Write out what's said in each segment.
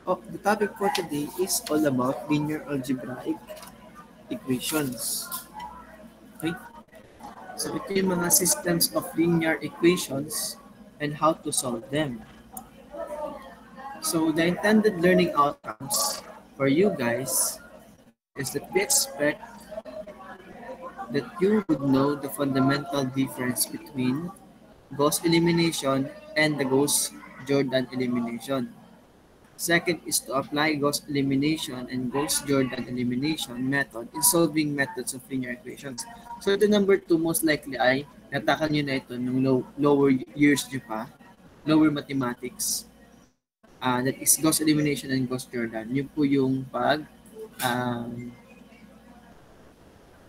The topic for today is all about linear algebraic equations. Okay? So ito yung mga systems of linear equations and how to solve them. So the intended learning outcomes for you guys is that we expect that you would know the fundamental difference between Gauss elimination and the Gauss-Jordan elimination. Second is to apply Gauss elimination and Gauss-Jordan elimination method in solving methods of linear equations. So the number 2 most likely ay natakal nyo na ito nung lower years nyo pa, lower mathematics. That is Gauss elimination and Gauss-Jordan. Yun po yung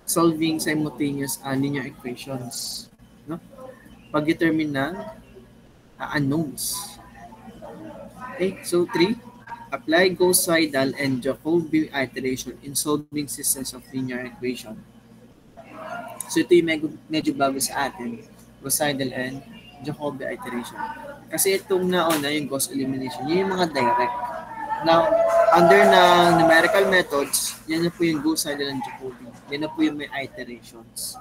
solving simultaneous linear equations. No? Pag-determine ng unknowns. Okay, so 3, apply Gauss-Seidel and Jacobi iteration in solving systems of linear equation. So ito yung medyo bago sa atin, Gauss-Seidel and Jacobi iteration. Kasi itong nauna yung Gauss elimination, yun yung mga direct. Now, under ng numerical methods, yan na po yung Gauss-Seidel and Jacobi. Yan na po yung may iterations.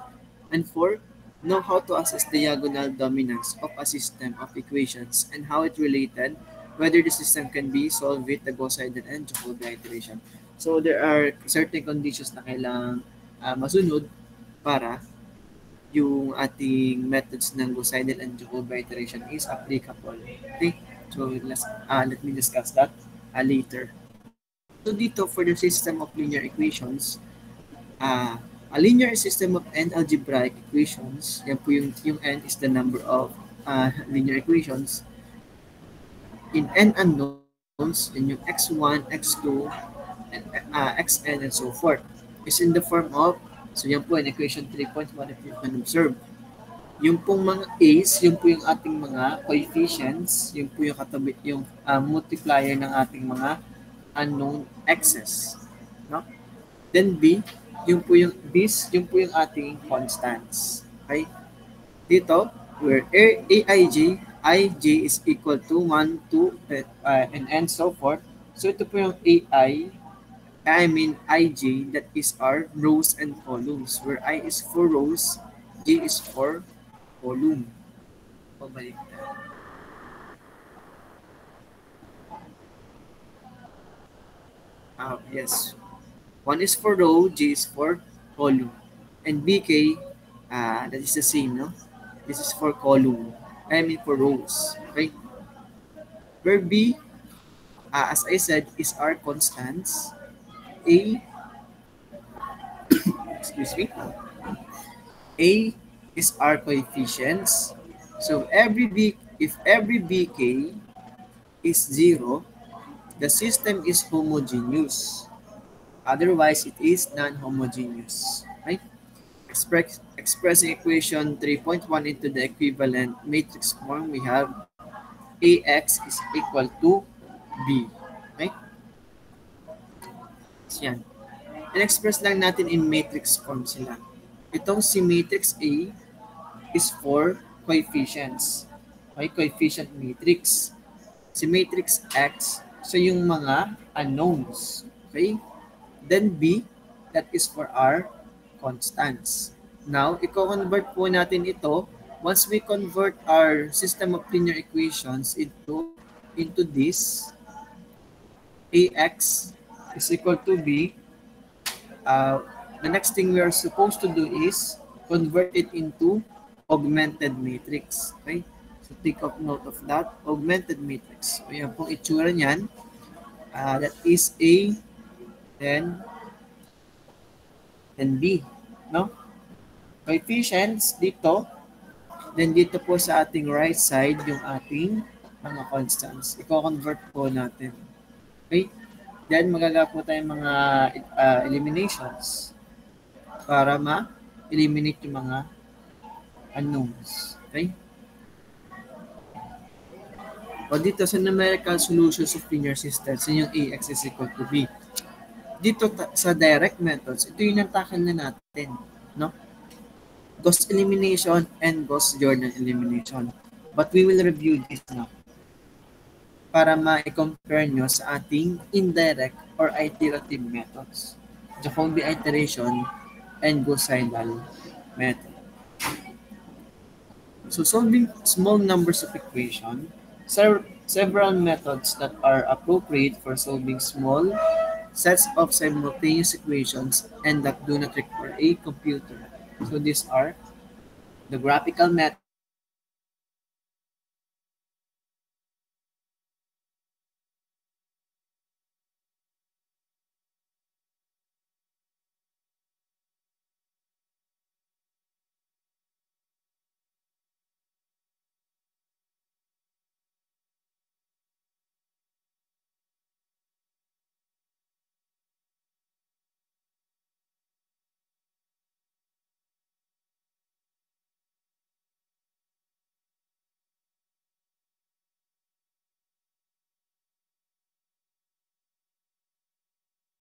And 4, know how to assess diagonal dominance of a system of equations and how it related, whether the system can be solved with the Gauss-Seidel and Jacobi iteration. So there are certain conditions na kailangang masunod para yung ating methods ng Gauss-Seidel and Jacobi iteration is applicable. Okay? So let me discuss that later. So dito, for the system of linear equations, a linear system of n algebraic equations, yan po yung n is the number of linear equations, in n unknowns, in yung x1, x2, and xn, and so forth, is in the form of, so yan po in equation 3.1 if you can observe. Yung pong mga a's, yung po yung ating mga coefficients, yung po yung katabi, yung multiplier ng ating mga unknown x's. No? Then b, yung po yung this, yung po yung ating constants. Okay? Dito, where aij, ij is equal to 1, 2, and so forth. So ito po yung ij, that is our rows and columns, where I is for rows, j is for column. Pabalik na. Yes. 1 is for row, j is for column. And bk, that is the same, no? This is for column. For rows. Okay? Where b, as I said, is our constants. A, excuse me. A is our coefficients. So if every bk is 0, the system is homogeneous. Otherwise, it is non-homogeneous. Right? Expressing equation 3.1 into the equivalent matrix form, we have ax is equal to b. Right? So, yan. In-express lang natin in matrix form sila. Itong si matrix A is for coefficients. Okay? Coefficient matrix. Si matrix X, so yung mga unknowns. Okay? Then B, that is for our constants. Now, i-convert po natin ito. Once we convert our system of linear equations into this, AX is equal to B, the next thing we are supposed to do is convert it into augmented matrix. Okay? So take note of that, augmented matrix. So yan pong itsura niyan. That is A, then B. No? Coefficients dito. Then dito po sa ating right side, yung ating mga constants. I-convert po natin. Okay? Then magagawa po tayong mga eliminations para ma-eliminate yung mga unknowns. Okay? O dito sa numerical solutions of linear systems, yun yung AX is equal to B. Dito sa direct methods, ito yung natakal na natin. No? Gauss elimination and Gauss-Jordan elimination. But we will review this now. para ma-compare nyo sa ating indirect or iterative methods, Jacobi iteration, and Gauss-Seidel method. So solving small numbers of equation, several methods that are appropriate for solving small sets of simultaneous equations and that do not require a computer. So these are the graphical method,